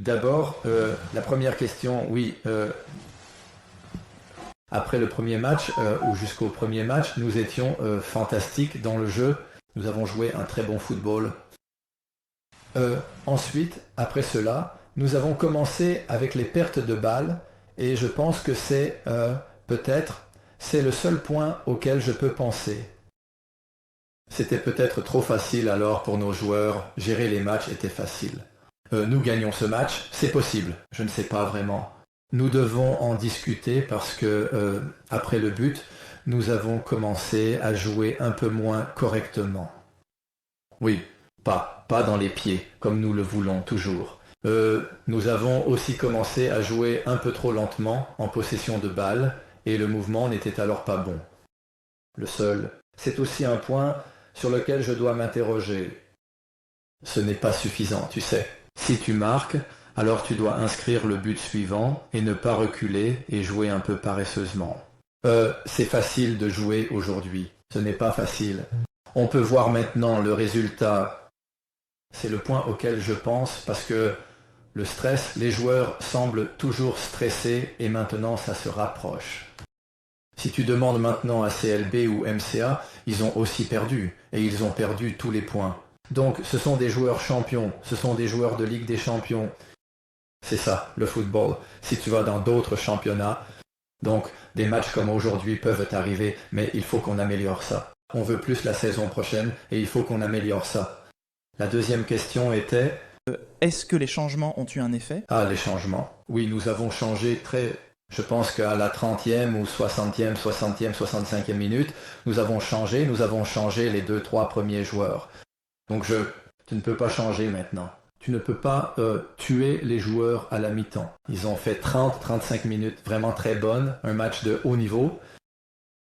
D'abord, la première question, oui. Après le premier match, ou jusqu'au premier match, nous étions fantastiques dans le jeu. Nous avons joué un très bon football. Ensuite, après cela, nous avons commencé avec les pertes de balles et je pense que c'est c'est le seul point auquel je peux penser. C'était peut-être trop facile alors pour nos joueurs, gérer les matchs était facile. Nous gagnons ce match, c'est possible, je ne sais pas vraiment. Nous devons en discuter parce que après le but, nous avons commencé à jouer un peu moins correctement. Oui, pas dans les pieds, comme nous le voulons toujours. Nous avons aussi commencé à jouer un peu trop lentement, en possession de balles, et le mouvement n'était alors pas bon. Le seul. C'est aussi un point sur lequel je dois m'interroger. Ce n'est pas suffisant, tu sais. Si tu marques, alors tu dois inscrire le but suivant et ne pas reculer et jouer un peu paresseusement. C'est facile de jouer aujourd'hui. Ce n'est pas facile. On peut voir maintenant le résultat. C'est le point auquel je pense parce que le stress, les joueurs semblent toujours stressés et maintenant ça se rapproche. Si tu demandes maintenant à CLB ou MCA, ils ont aussi perdu et ils ont perdu tous les points. Donc ce sont des joueurs champions, ce sont des joueurs de Ligue des Champions. C'est ça, le football. Si tu vas dans d'autres championnats, donc des matchs comme aujourd'hui peuvent arriver, mais il faut qu'on améliore ça. On veut plus la saison prochaine et il faut qu'on améliore ça. La deuxième question était... Est-ce que les changements ont eu un effet? Ah, les changements. Oui, nous avons changé très... Je pense qu'à la 30e ou 60e, 60e, 65e minute, nous avons changé les 2-3 premiers joueurs. Donc tu ne peux pas changer maintenant. Tu ne peux pas tuer les joueurs à la mi-temps. Ils ont fait 30-35 minutes vraiment très bonnes, un match de haut niveau.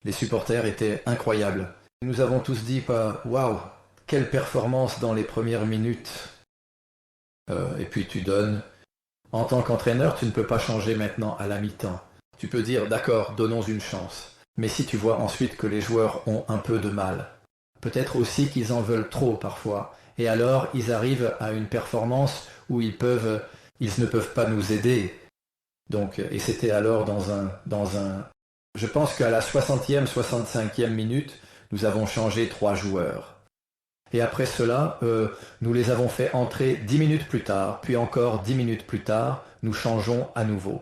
Les supporters étaient incroyables. Nous avons tous dit, waouh, quelle performance dans les premières minutes. Et puis tu donnes. En tant qu'entraîneur, tu ne peux pas changer maintenant à la mi-temps. Tu peux dire, d'accord, donnons une chance. Mais si tu vois ensuite que les joueurs ont un peu de mal, peut-être aussi qu'ils en veulent trop parfois, et alors ils arrivent à une performance où ils ne peuvent pas nous aider. Donc, et c'était alors je pense qu'à la 60e, 65e minute, nous avons changé 3 joueurs. Et après cela, nous les avons fait entrer 10 minutes plus tard, puis encore 10 minutes plus tard, nous changeons à nouveau.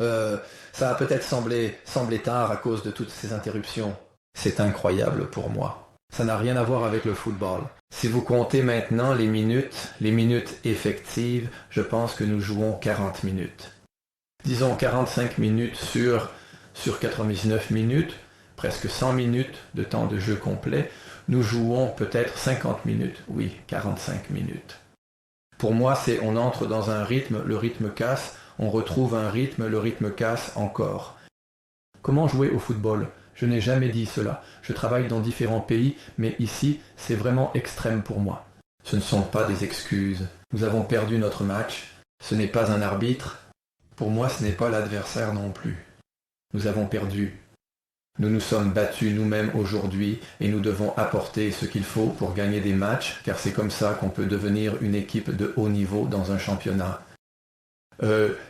Ça a peut-être semblé tard à cause de toutes ces interruptions. C'est incroyable pour moi. Ça n'a rien à voir avec le football. Si vous comptez maintenant les minutes effectives, je pense que nous jouons 40 minutes. Disons 45 minutes sur 99 minutes, presque 100 minutes de temps de jeu complet. Nous jouons peut-être 50 minutes, oui, 45 minutes. Pour moi, on entre dans un rythme, le rythme casse, on retrouve un rythme, le rythme casse encore. Comment jouer au football? Je n'ai jamais dit cela. Je travaille dans différents pays, mais ici, c'est vraiment extrême pour moi. Ce ne sont pas des excuses. Nous avons perdu notre match. Ce n'est pas un arbitre. Pour moi, ce n'est pas l'adversaire non plus. Nous avons perdu. Nous nous sommes battus nous-mêmes aujourd'hui et nous devons apporter ce qu'il faut pour gagner des matchs, car c'est comme ça qu'on peut devenir une équipe de haut niveau dans un championnat.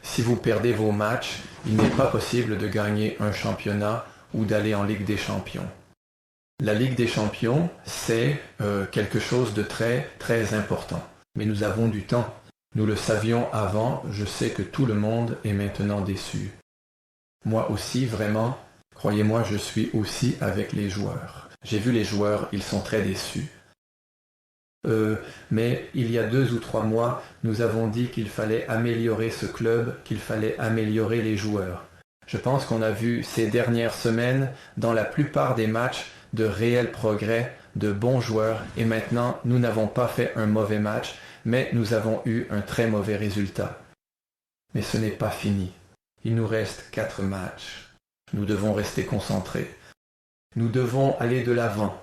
Si vous perdez vos matchs, il n'est pas possible de gagner un championnat ou d'aller en Ligue des Champions. La Ligue des Champions, c'est quelque chose de très, très important. Mais nous avons du temps. Nous le savions avant, je sais que tout le monde est maintenant déçu. Moi aussi, vraiment, croyez-moi, je suis aussi avec les joueurs. J'ai vu les joueurs, ils sont très déçus. Mais il y a 2 ou 3 mois, nous avons dit qu'il fallait améliorer ce club, qu'il fallait améliorer les joueurs. Je pense qu'on a vu ces dernières semaines, dans la plupart des matchs, de réels progrès, de bons joueurs, et maintenant, nous n'avons pas fait un mauvais match, mais nous avons eu un très mauvais résultat. Mais ce n'est pas fini. Il nous reste 4 matchs. Nous devons rester concentrés. Nous devons aller de l'avant.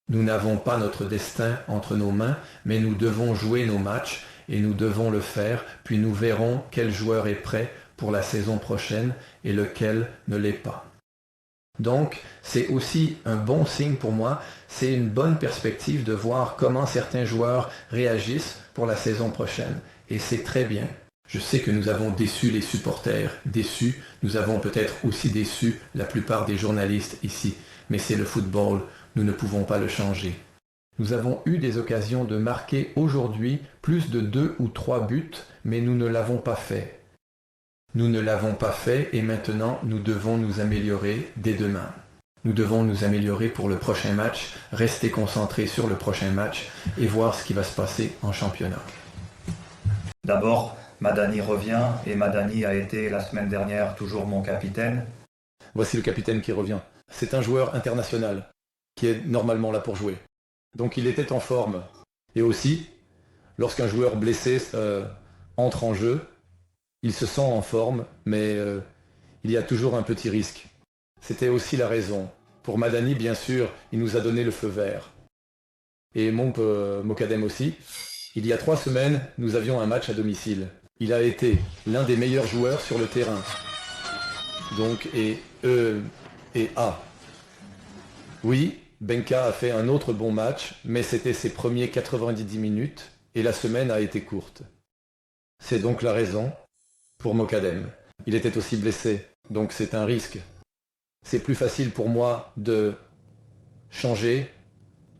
Nous n'avons pas notre destin entre nos mains, mais nous devons jouer nos matchs et nous devons le faire, puis nous verrons quel joueur est prêt pour la saison prochaine et lequel ne l'est pas. Donc, c'est aussi un bon signe pour moi, c'est une bonne perspective de voir comment certains joueurs réagissent pour la saison prochaine. Et c'est très bien. Je sais que nous avons déçu les supporters, nous avons peut-être aussi déçu la plupart des journalistes ici, mais c'est le football, nous ne pouvons pas le changer. Nous avons eu des occasions de marquer aujourd'hui plus de 2 ou 3 buts, mais nous ne l'avons pas fait. Nous ne l'avons pas fait et maintenant nous devons nous améliorer dès demain. Nous devons nous améliorer pour le prochain match, rester concentrés sur le prochain match et voir ce qui va se passer en championnat. D'abord, Madani revient et Madani a été la semaine dernière toujours mon capitaine. Voici le capitaine qui revient. C'est un joueur international qui est normalement là pour jouer. Donc il était en forme. Et aussi, lorsqu'un joueur blessé entre en jeu, il se sent en forme, mais il y a toujours un petit risque. C'était aussi la raison. Pour Madani, bien sûr, il nous a donné le feu vert. Et Mokadem aussi. Il y a 3 semaines, nous avions un match à domicile. Il a été l'un des meilleurs joueurs sur le terrain. Donc, Oui, Benka a fait un autre bon match, mais c'était ses premiers 90 minutes et la semaine a été courte. C'est donc la raison pour Mokadem. Il était aussi blessé, donc c'est un risque. C'est plus facile pour moi de changer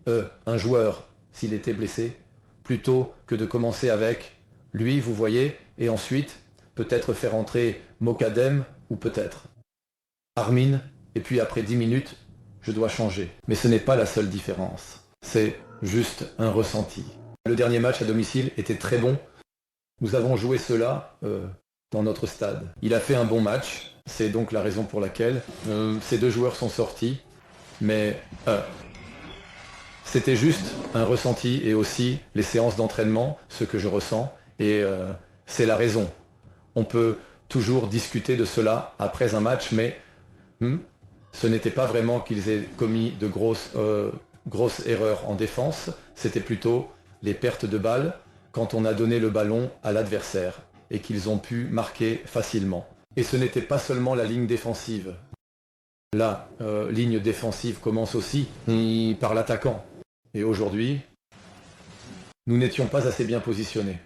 un joueur s'il était blessé, plutôt que de commencer avec lui, vous voyez, et ensuite peut-être faire entrer Mokadem ou peut-être Armin, et puis après 10 minutes, je dois changer. Mais ce n'est pas la seule différence. C'est juste un ressenti. Le dernier match à domicile était très bon. Nous avons joué cela dans notre stade. Il a fait un bon match. C'est donc la raison pour laquelle ces 2 joueurs sont sortis. Mais c'était juste un ressenti et aussi les séances d'entraînement, ce que je ressens. Et c'est la raison. On peut toujours discuter de cela après un match, mais ce n'était pas vraiment qu'ils aient commis de grosses erreurs en défense, c'était plutôt les pertes de balles quand on a donné le ballon à l'adversaire et qu'ils ont pu marquer facilement. Et ce n'était pas seulement la ligne défensive. La ligne défensive commence aussi par l'attaquant. Et aujourd'hui, nous n'étions pas assez bien positionnés.